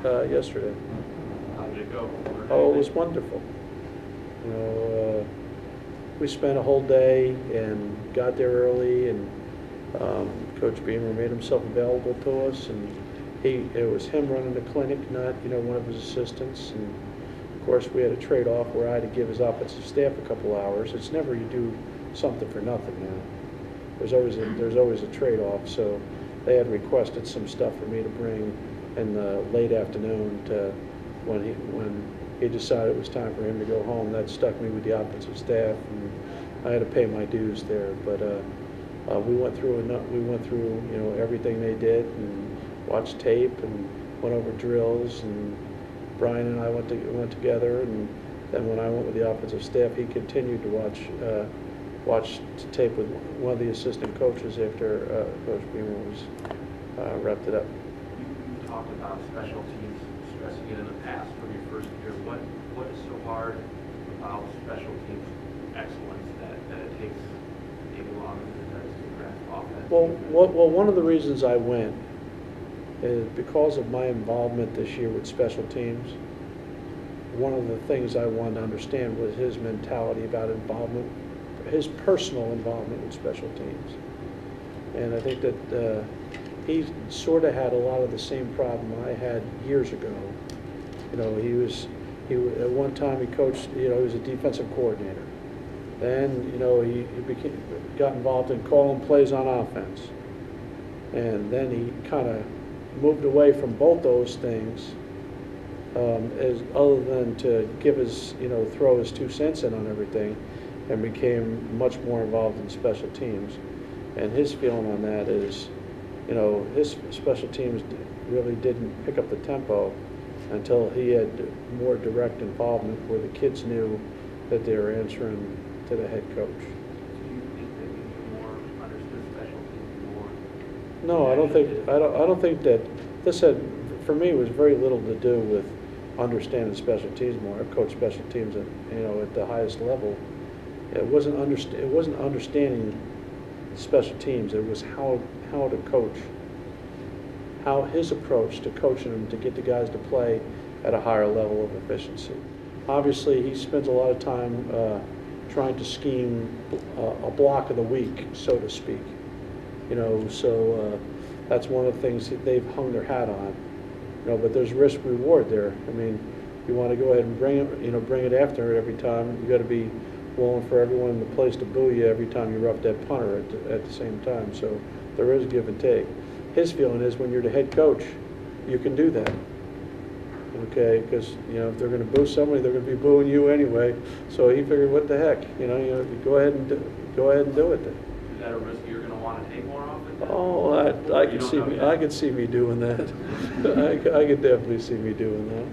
yesterday. How did it go? Oh, it was wonderful. You know, we spent a whole day and got there early, and Coach Beamer made himself available to us, and it was him running the clinic, not one of his assistants. And of course, we had a trade-off where I had to give his offensive staff a couple hours. It's never you do something for nothing now. There's always a trade-off. So they had requested some stuff for me to bring in the late afternoon to when he decided it was time for him to go home. That stuck me with the offensive staff, and I had to pay my dues there. But we went through everything they did and watched tape and went over drills, and Brian and I went together, and then when I went with the offensive staff, he continued to watch tape with one of the assistant coaches after Coach Beamer was wrapped it up. You talked about special teams, stressing it in the past from your first year. What is so hard about special teams excellence that it takes maybe longer than it does to grasp offense? Well, one of the reasons I went is because of my involvement this year with special teams. One of the things I wanted to understand was his mentality about involvement, his personal involvement with special teams. And I think that he sort of had a lot of the same problem I had years ago. At one time he coached, he was a defensive coordinator. Then, he got involved in calling plays on offense. And then he kind of moved away from both those things, other than to give his, throw his 2 cents in on everything, and became much more involved in special teams. And his feeling on that is, his special teams really didn't pick up the tempo until he had more direct involvement where the kids knew that they were answering to the head coach. Do you think that you more understood special teams more? No, I don't think that. This had, for me, was very little to do with understanding special teams more. I've coached special teams at the highest level. It wasn't understanding special teams. It was how to coach, how his approach to coaching them to get the guys to play at a higher level of efficiency. Obviously, he spends a lot of time trying to scheme a block of the week, so to speak. So that's one of the things that they've hung their hat on. But there's risk reward there. I mean, you want to go ahead and bring it after every time. You got to be willing for everyone in the place to boo you every time you rough that punter at the same time. So there is give and take. His feeling is when you're the head coach, you can do that. Okay, because if they're going to boo somebody, they're going to be booing you anyway. So he figured, what the heck, you go ahead and do it then. Is that a risk you're going to want to take more often? Oh, I could see me doing that. I could definitely see me doing that.